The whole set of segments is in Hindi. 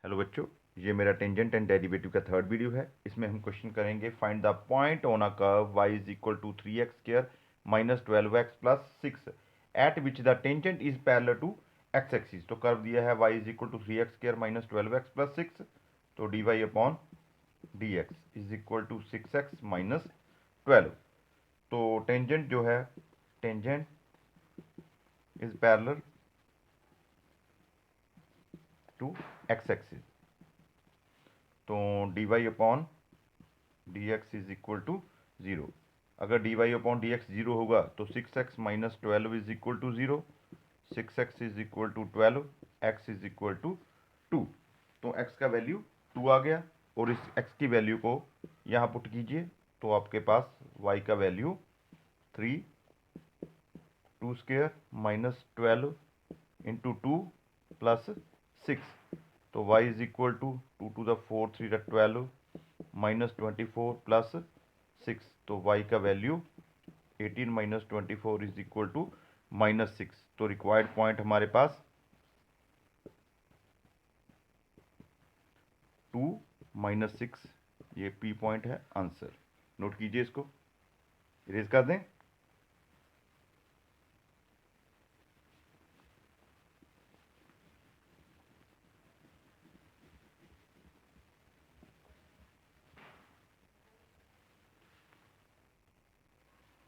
हेलो बच्चों, ये मेरा टेंजेंट एंड डेरिवेटिव का थर्ड वीडियो है। इसमें हम क्वेश्चन करेंगे find the point on a curve y is equal to 3x square minus 12x plus 6 at which the tangent is parallel to x axis. तो कर्व दिया है y is equal to 3x square minus 12x plus 6, तो dy upon dx is equal to 6x minus 12। तो टेंजेंट जो है, tangent is parallel to x axis, तो dy upon dx is equal to 0। अगर dy upon D x zero होगा तो 6x minus 12 is equal to 0, 6x is equal to 12, x is equal to 2। तो x का वैल्यू 2 आ गया और इस x की वैल्यू को यहाँ पुट कीजिए तो आपके पास y का value 3 2 square minus 12 into 2 plus 6, तो y is equal to 2 to the 4 3 the 12 minus 24 plus 6, तो y का value 18 minus 24 is equal to minus 6। तो रिक्वायर्ड पॉइंट हमारे पास 2 माइनस 6, ये P पॉइंट है। आंसर नोट कीजिए, इसको इरेज कर दें।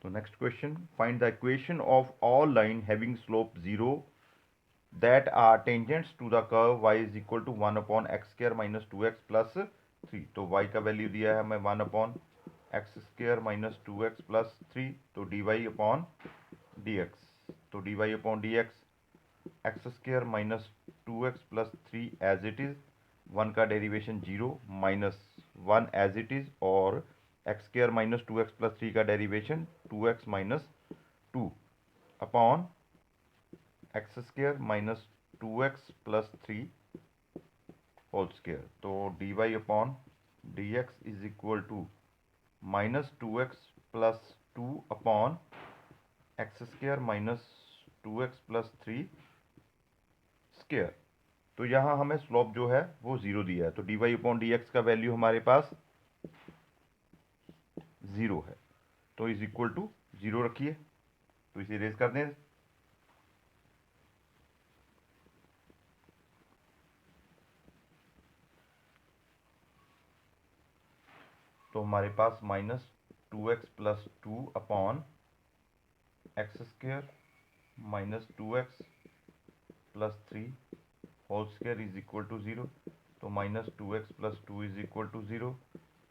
तो next question, find the equation of all line having slope 0 that are tangents to the curve y is equal to 1 upon x square minus 2x plus 3। तो y का वैल्यू दिया है हमें 1 upon X square minus 2x plus 3, तो dy अपॉन dx, तो dy upon dx X square minus 2x plus 3 as it is, 1 का derivation 0 minus 1 as it is, और X square minus 2x plus 3 का derivation 2x minus 2 upon X square minus 2x plus 3 whole square. तो D Y upon D x is equal to minus 2x plus 2 upon X square minus 2x plus 3 square. तो यहाँ हमें स्लोप जो है वो 0 दिया है, तो D Y upon D x का वैल्यू हमारे पास 0 है, तो इज इक्वल टू 0 रखिए। तो इसे रेज कर दें। तो हमारे पास minus 2x plus 2 upon X square minus 2x plus 3 whole square is equal to 0, तो minus 2x plus 2 is equal to 0,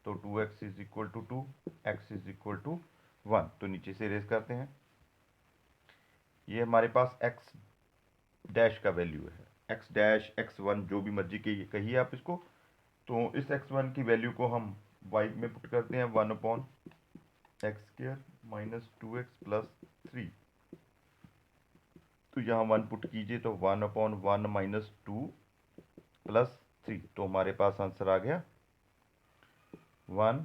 तो 2x is equal to 2, x is equal to 1। तो नीचे से रेज करते हैं। ये हमारे पास x डैश का वैल्यू है, x डैश x1 जो भी मर्जी की कहिए आप इसको। तो इस x1 की वैल्यू को हम y में पुट करते हैं 1 upon X square minus 2x plus 3, तो यहाँ 1 पुट कीजिए तो 1 अपॉन 1 माइनस 2 प्लस 3, तो हमारे पास आंसर आ गया 1,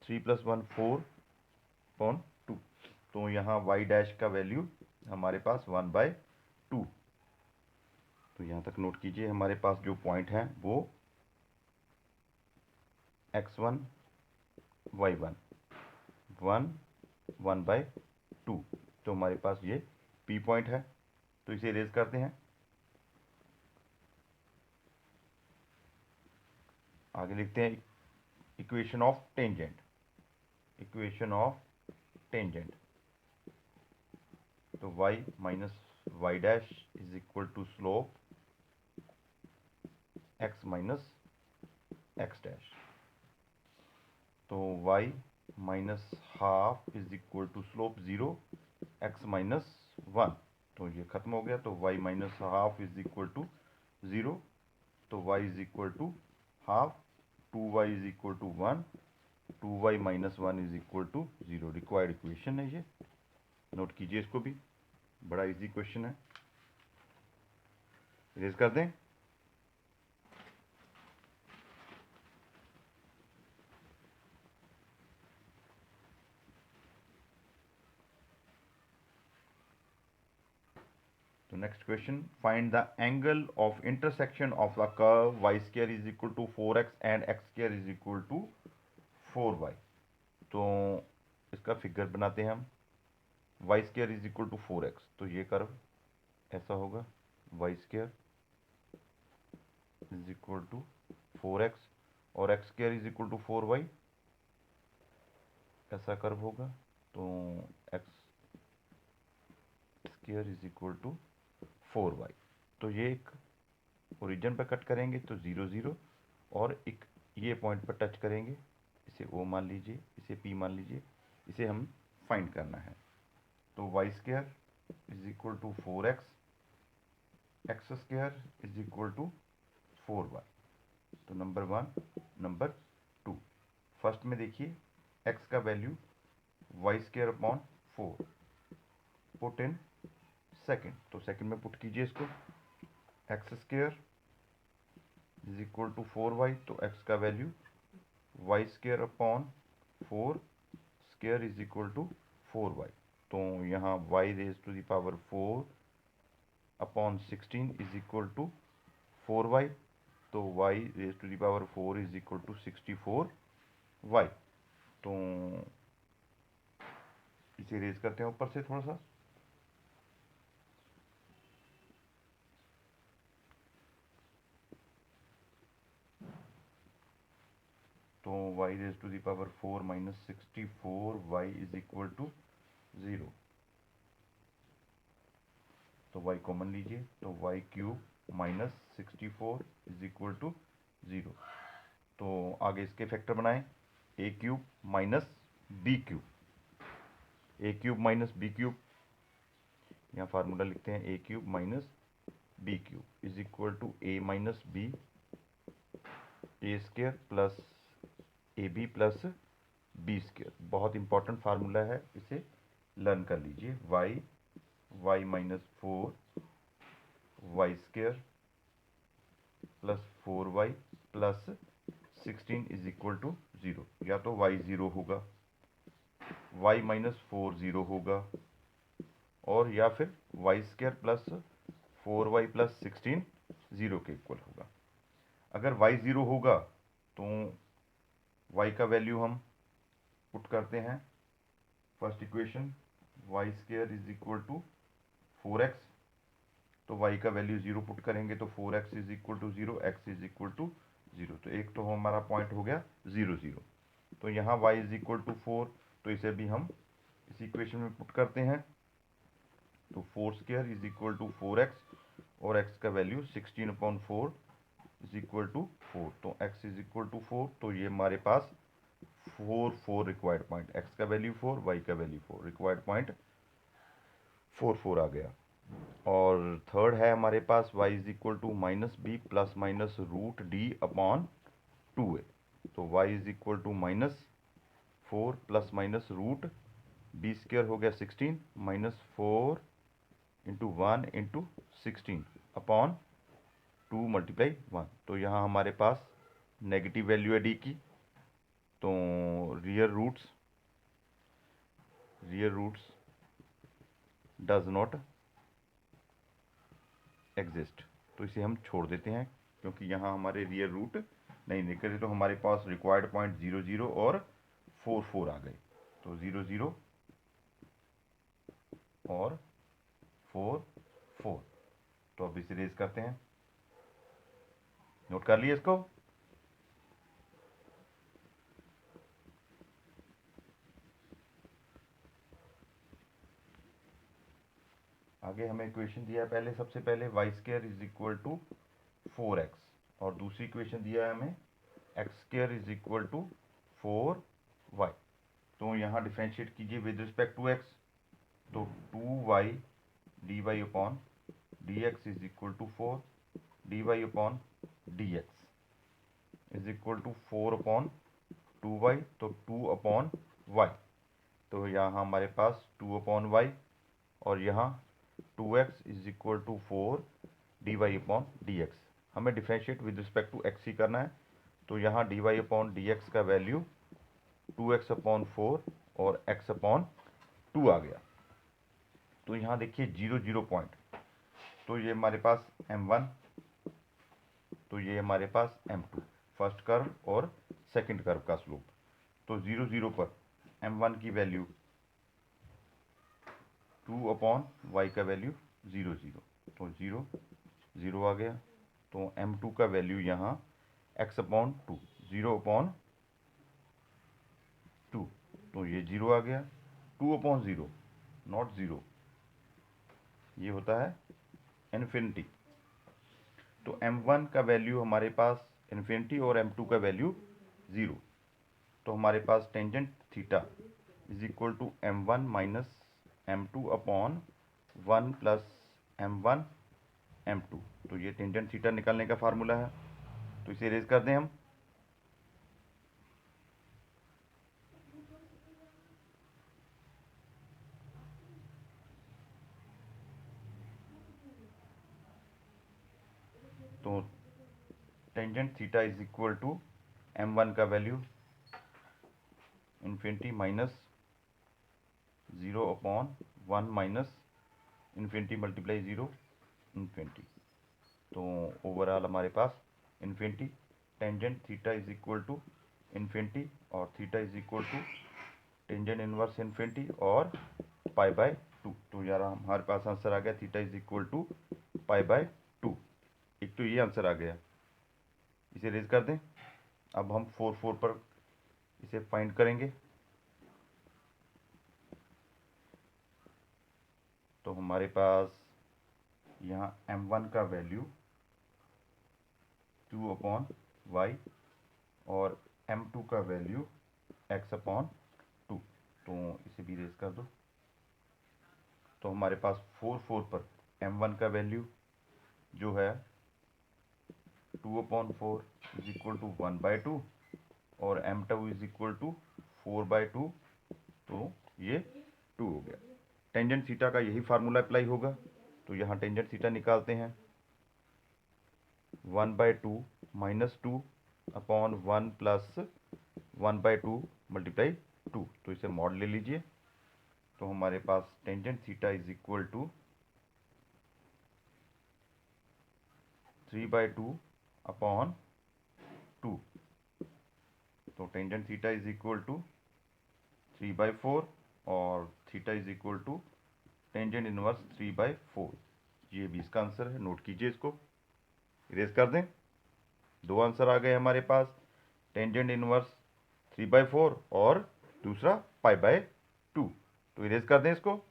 3 प्लस 1 4 अपॉन 2। तो यहाँ y डैश का वैल्यू हमारे पास 1/2। तो यहाँ तक नोट कीजिए, हमारे पास जो पॉइंट है वो x1 y1 1 1/2, तो हमारे पास ये P पॉइंट है। तो इसे इरेज करते हैं। आगे लिखते हैं equation of tangent, equation of tangent. तो y minus y dash is equal to slope x minus x dash, तो y minus half is equal to slope 0 x minus 1, तो ये खत्म हो गया। तो y minus half is equal to 0, तो y is equal to half, 2y is equal to 1, 2y minus 1 is equal to 0। Required equation है ये, नोट कीजिए इसको भी, बड़ा इजी क्वेश्चन है। इरेज कर दें। तो next question, find the angle of intersection of the curve y square is equal to 4x and x square is equal to 4y। तो इसका फिगर बनाते हैं हम। Y square is equal to 4x, तो ये कर्व ऐसा होगा, y square is equal to 4x और x square is equal to 4y, ऐसा कर्व होगा। तो x square is equal to 4y। तो ये एक ओरिजिन पर कट करेंगे तो 0 0, और एक ये पॉइंट पर टच करेंगे, इसे O मान लीजिए, इसे P मान लीजिए, इसे हम फाइंड करना है। तो y square is equal to 4x, x square is equal to 4y। तो नंबर 1, नंबर 2। फर्स्ट में देखिए x का value y square upon 4, put in second, तो सेकेंड में पुट कीजिए इसको। X square is equal to 4y, तो x का value y square upon 4 square is equal to 4y। तो यहाँ y raise to the power 4 upon 16 is equal to 4y। तो y raise to the power 4 is equal to 64y। तो इसे रेज करते हैं ऊपर से थोड़ा सा। तो y raise to the power 4 minus 64 y is equal to 0। तो y कॉमन लीजिए, तो y cube minus 64 is equal to 0। तो आगे इसके फैक्टर बनाएं, a cube minus b cube, a cube minus b cube, यहाँ फार्मूला लिखते हैं, a cube minus b cube is equal to a minus b, a square plus a b plus b square. बहुत इंपॉर्टेंट फार्मूला है, इसे लर्न कर लीजिए। Y minus 4 y square plus 4y plus 16 is equal to 0। या तो y 0 होगा, y माइनस 4 0 होगा, और या फिर Y square plus 4y plus 16 0 के इक्वल होगा। अगर y 0 होगा तो y का वैल्यू हम पुट करते हैं first equation, y square is equal to 4x। तो y का वैल्यू 0 पुट करेंगे तो 4x is equal to 0, x is equal to 0। तो एक तो हमारा पॉइंट हो गया 0 0। तो यहाँ y इज इक्वल टू 4, तो इसे भी हम इस इक्वेशन में पुट करते हैं। तो 4 square is equal to 4x, और x का value 16 upon 4 is equal to 4। तो x इज इक्वल टू 4, तो ये हमारे पास 4 रिक्वायर्ड पॉइंट, x का वैल्यू 4, y का वैल्यू 4, रिक्वायर्ड पॉइंट 4 आ गया। और थर्ड है हमारे पास y is equal to minus b plus minus root d upon 2a। तो y is equal to minus 4 plus minus root b square हो गया 16 minus 4 into 1 into 16 upon 2 multiply 1। तो यहाँ हमारे पास नेगेटिव वैल्यू है डी की, तो real roots does not exist. तो इसे हम छोड़ देते हैं, क्योंकि यहाँ हमारे रियल रूट नहीं निकले। तो हमारे पास रिक्वायर्ड पॉइंट 0 0 और 4 4 आ गए। तो 0 0 और 4 4। तो अब इसे रेज करते हैं, नोट कर लिए इसको। आगे हमें इक्वेशन दिया है, पहले सबसे पहले y square is equal to 4x, और दूसरी इक्वेशन दिया है हमें x square is equal to 4y। तो यहाँ डिफ्रेंशिएट कीजिए विद रिस्पेक्ट टू x। तो 2y d Y upon D x is equal to 4, D Y upon D x is equal to 4 upon 2y, तो 2 अपॉन y। तो यहाँ हमारे पास 2 अपॉन y, और यहाँ 2x is equal to 4 D Y upon D X. हमें differentiate with respect to x ही करना है। तो यहाँ D Y upon D x का वैल्यू 2x अपॉन 4 और x अपॉन 2 आ गया। तो यहाँ देखिए 0 0 पॉइंट, तो ये हमारे पास m1, तो ये हमारे पास m2, फर्स्ट कर्व और सेकंड कर्व का स्लोप। तो 0 0 पर m1 की वैल्यू 2/y का वैल्यू 0 0, तो 0 0 आ गया। तो m2 का वैल्यू यहाँ x/2, 0/2, तो ये 0 आ गया। 2/0 नॉट 0, ये होता है इन्फिनिटी। तो m1 का वैल्यू हमारे पास इन्फिनिटी और m2 का वैल्यू 0। तो हमारे पास tangent theta is equal to m1 minus m2/1 plus m1 m2। तो ये टेंजेंट थीटा निकालने का फार्मूला है, तो इसे इरेज कर दें हम। तो tangent theta is equal to m1 का value infinity minus 0/1 minus infinity multiply 0 infinity. तो ओवरऑल हमारे पास infinity, tangent theta is equal to infinity और theta is equal to tangent inverse infinity और π/2। तो यार हमारे पास आंसर आ गया थीटा इज इक्वल टू π/2। एक तो ये आंसर आ गया, इसे रेज कर दें। अब हम 4 4 पर इसे फाइंड करेंगे। तो हमारे पास यहाँ m1 का वैल्यू 2/y और m2 का वैल्यू x/2, तो इसे भी रेज कर दो। तो हमारे पास 4 4 पर m1 का वैल्यू जो है 2/4 इज इक्वल टू 1/2 और m2 इज इक्वल टू 4/2, तो ये 2 हो गया। टेंजेंट थीटा का यही फार्मूला अप्लाई होगा। तो यहाँ टेंजेंट थीटा निकालते हैं, 1/2 माइनस 2/1 प्लस 1/2 मल्टीप्लाई 2, तो इसे मॉड ले लीजिए। तो हमारे पास tangent theta is equal to 3/2/2। तो tangent theta is equal to 3/4 और theta is equal to tangent inverse 3/4। ये भी इसका आंसर है, नोट कीजिए इसको, इरेज कर दें। दो आंसर आ गए हमारे पास, टेंजेंट इनवर्स 3/4 और दूसरा π/2। तो इरेज कर दें इसको।